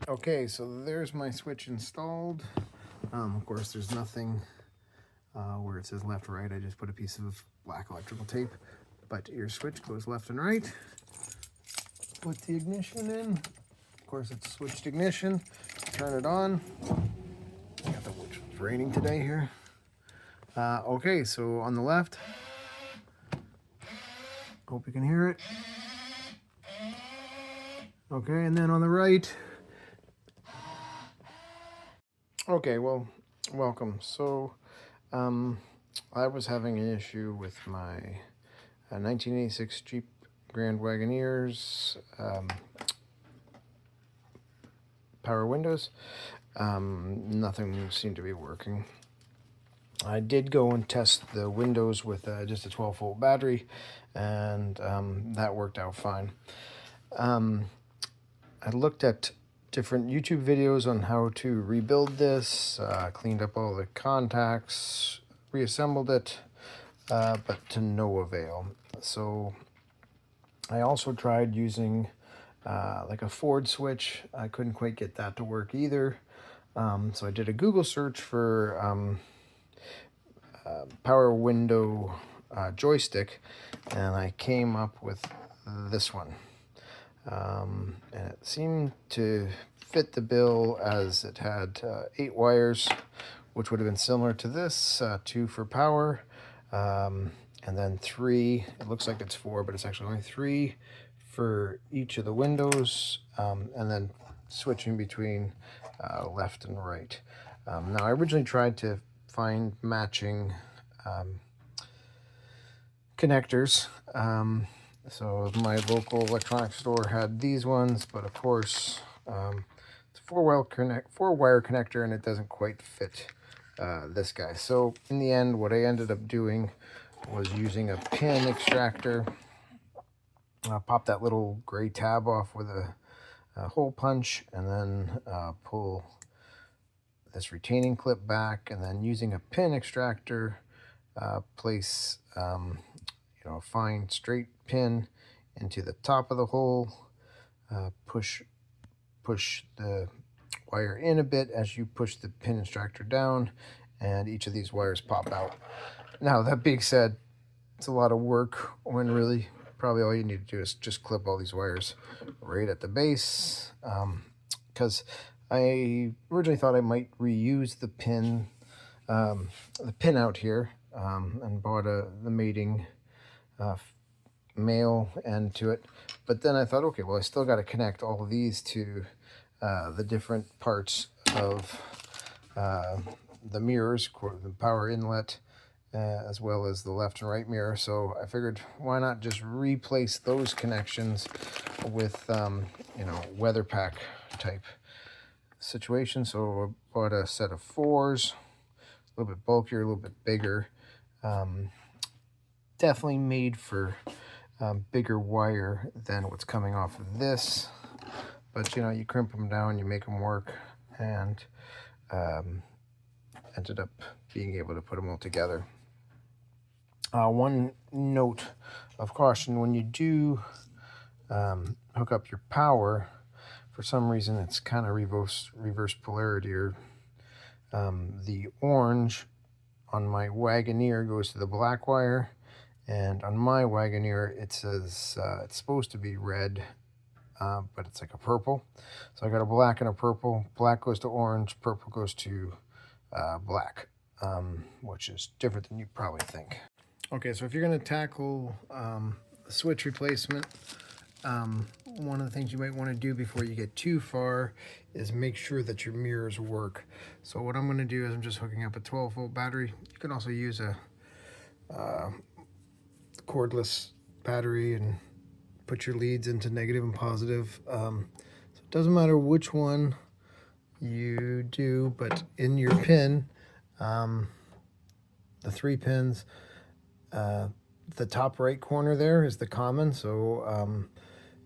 Okay, so there's my switch installed. Of course, there's nothing where it says left or right. I just put a piece of black electrical tape. But your switch goes left and right. Put the ignition in. Of course, it's switched ignition. Turn it on. It's raining today here. Okay, so on the left, hope you can hear it. Okay, and then on the right. Okay, well, welcome. So, I was having an issue with my 1986 Jeep Grand Wagoneer's power windows. Nothing seemed to be working. I did go and test the windows with just a 12-volt battery, and that worked out fine. I looked at different YouTube videos on how to rebuild this, cleaned up all the contacts, reassembled it, but to no avail. So I also tried using like a Ford switch. I couldn't quite get that to work either. So I did a Google search for power window joystick, and I came up with this one. And it seemed to fit the bill, as it had 8 wires, which would have been similar to this, 2 for power, and then 3, it looks like it's 4, but it's actually only 3 for each of the windows, and then switching between left and right. Now, I originally tried to find matching connectors. So my local electronics store had these ones, but of course it's a four-wire connector, and it doesn't quite fit this guy. So in the end, what I ended up doing was using a pin extractor. Pop that little gray tab off with a hole punch, and then pull this retaining clip back, and then using a pin extractor, place a fine straight pin into the top of the hole, push the wire in a bit as you push the pin extractor down, and each of these wires pop out. Now, that being said, it's a lot of work when really probably all you need to do is just clip all these wires right at the base, because I originally thought I might reuse the pin out here, and bought the mating male end to it. But then I thought, okay, well, I still got to connect all of these to the different parts of the mirrors, the power inlet, as well as the left and right mirror. So I figured, why not just replace those connections with weather pack type situation. So I bought a set of 4s, a little bit bulkier, a little bit bigger, definitely made for bigger wire than what's coming off of this, but you crimp them down, you make them work, and ended up being able to put them all together. One note of caution: when you do hook up your power, for some reason it's kind of reverse polarity, or the orange on my Wagoneer goes to the black wire, and on my Wagoneer it says it's supposed to be red, but it's like a purple. So I got a black and a purple. Black goes to orange, purple goes to black, which is different than you probably think. Okay, so if you're going to tackle the switch replacement, one of the things you might want to do before you get too far is make sure that your mirrors work. So what I'm going to do is I'm just hooking up a 12-volt battery. You can also use a cordless battery and put your leads into negative and positive. So it doesn't matter which one you do, but in your pin, the 3 pins, the top right corner there is the common. So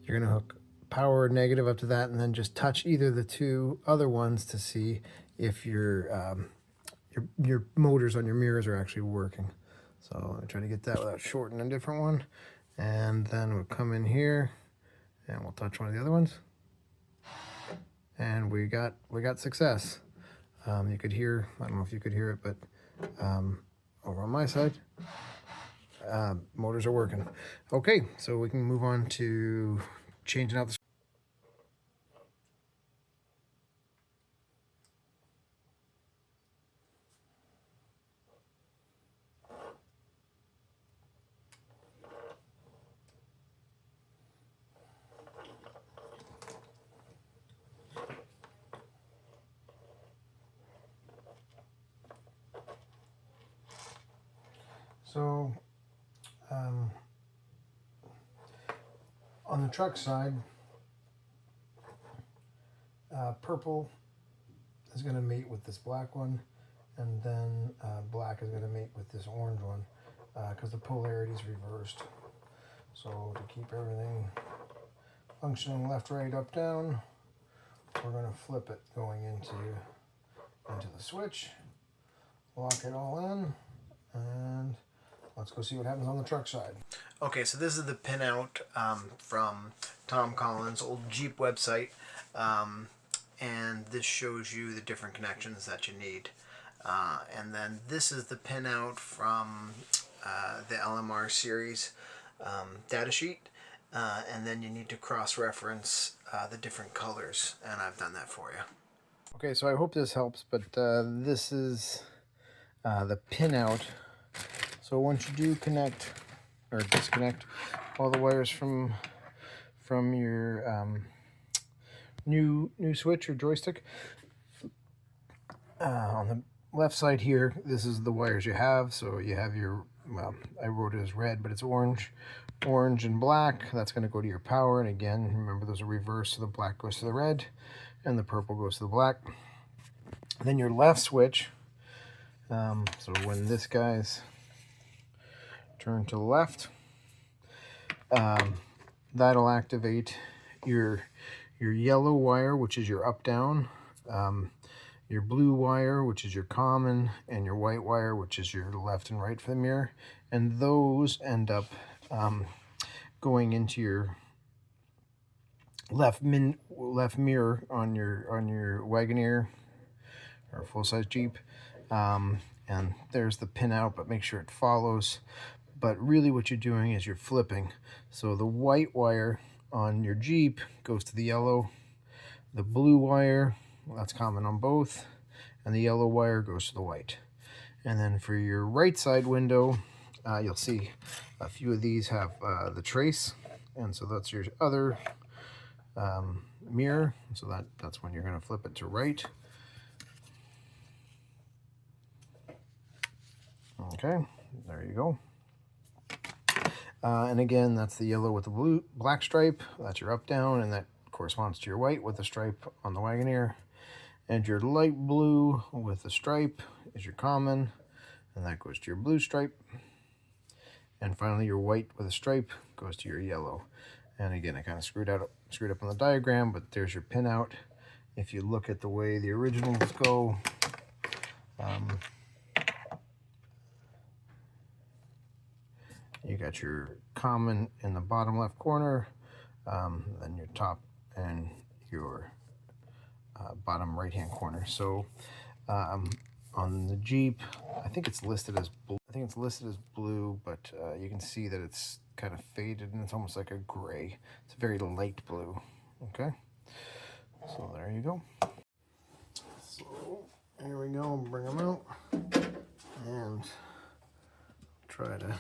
you're going to hook power negative up to that, and then just touch either the 2 other ones to see if your motors on your mirrors are actually working. So I try to get that without shorting a different one, and then we'll come in here and we'll touch one of the other ones, and we got success. You could hear, I don't know if you could hear it, but over on my side, motors are working. Okay, so we can move on to changing out the. So on the truck side, purple is going to mate with this black one, and then black is going to mate with this orange one, because the polarity is reversed. So to keep everything functioning left, right, up, down, we're going to flip it going into the switch, lock it all in, and let's go see what happens on the truck side. Okay, so this is the pinout from Tom Collins' old Jeep website, and this shows you the different connections that you need. And then this is the pinout from the LMR series data sheet, and then you need to cross-reference the different colors, and I've done that for you. Okay, so I hope this helps, but this is the pinout. So once you do connect or disconnect all the wires from your new switch or joystick, on the left side here, this is the wires you have. So you have your, well, I wrote it as red, but it's orange and black. That's going to go to your power, and again, remember those are reversed, so the black goes to the red and the purple goes to the black. And then your left switch, so when this guy's turn to the left, that'll activate your yellow wire, which is your up down, your blue wire, which is your common, and your white wire, which is your left and right for the mirror. And those end up going into your left mirror on your Wagoneer or full-size Jeep. And there's the pin out, but make sure it follows. But really what you're doing is you're flipping. So the white wire on your Jeep goes to the yellow, the blue wire, well, that's common on both, and the yellow wire goes to the white. And then for your right side window, you'll see a few of these have the trace, and so that's your other mirror. So that's when you're going to flip it to right. Okay, there you go. And again, that's the yellow with the black stripe. That's your up down, and that corresponds to your white with the stripe on the Wagoneer. And your light blue with the stripe is your common, and that goes to your blue stripe. And finally, your white with a stripe goes to your yellow. And again, I kind of screwed up on the diagram, but there's your pinout. If you look at the way the originals go, you got your common in the bottom left corner, then your top and your bottom right hand corner. So on the Jeep, I think it's listed as blue, but you can see that it's kind of faded and it's almost like a gray. It's a very light blue. Okay, so there you go. So here we go. Bring them out and try to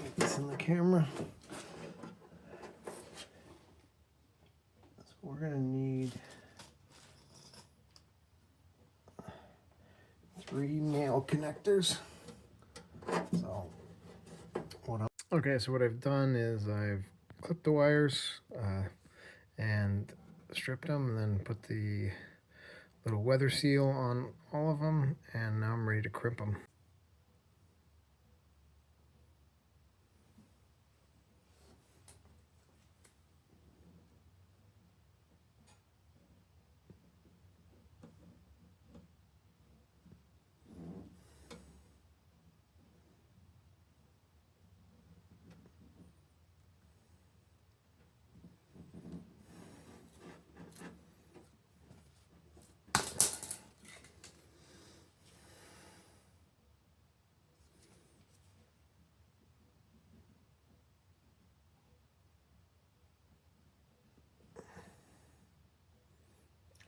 get this in the camera. So we're gonna need 3 male connectors. So what I've done is I've clipped the wires and stripped them, and then put the little weather seal on all of them, and now I'm ready to crimp them.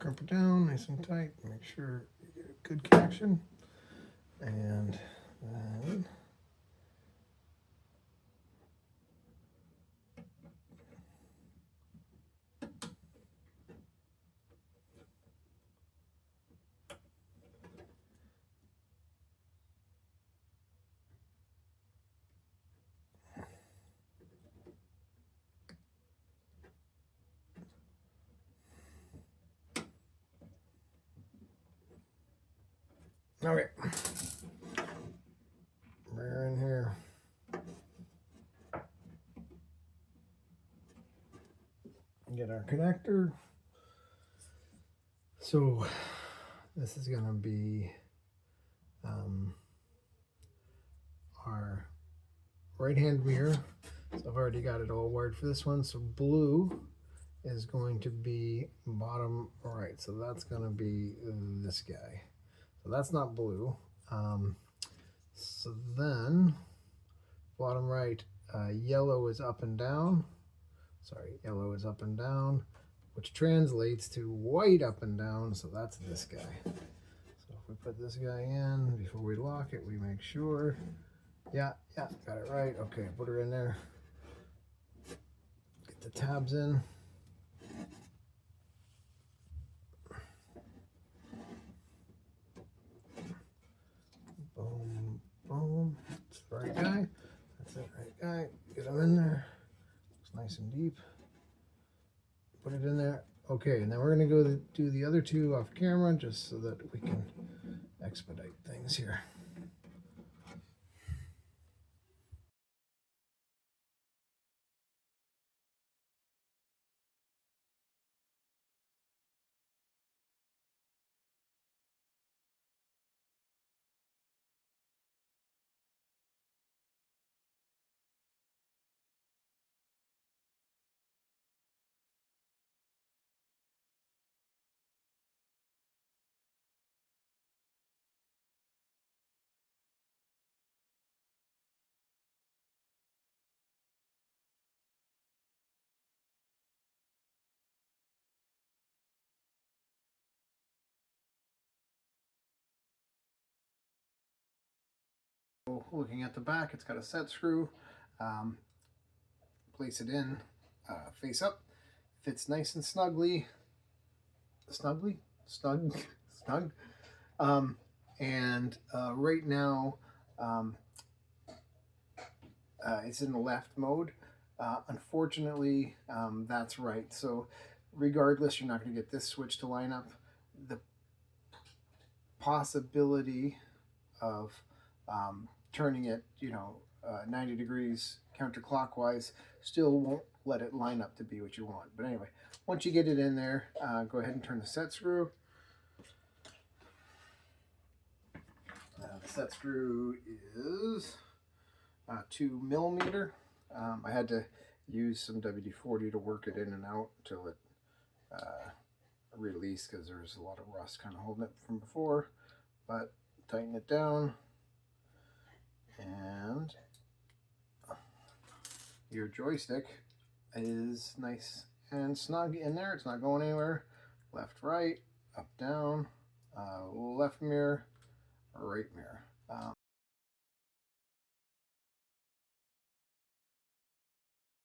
crimp it down nice and tight, make sure you get a good connection, and then okay, we're in here. Get our connector. So this is gonna be our right-hand mirror. So I've already got it all wired for this one. So blue is going to be bottom right. So that's gonna be this guy. So that's not blue. So then bottom right, yellow is up and down. Sorry, yellow is up and down, which translates to white up and down. So that's this guy. So if we put this guy in, before we lock it, we make sure. Yeah, got it right. Okay, put her in there. Get the tabs in. Boom, boom. That's the right guy. That's it, right guy. Get him in there. Looks nice and deep. Put it in there. Okay, and then we're going to go do the other two off camera just so that we can expedite things here. Looking at the back, it's got a set screw. Place it in face up. Fits nice and snug. And right now it's in the left mode. Unfortunately, that's right. So regardless, you're not going to get this switch to line up. The possibility of turning it, 90 degrees counterclockwise still won't let it line up to be what you want. But anyway, once you get it in there, go ahead and turn the set screw. The set screw is 2 millimeter. I had to use some WD-40 to work it in and out until it released because there's a lot of rust kind of holding it from before. But tighten it down, and your joystick is nice and snug in there. It's not going anywhere. Left, right, up, down, left mirror, right mirror.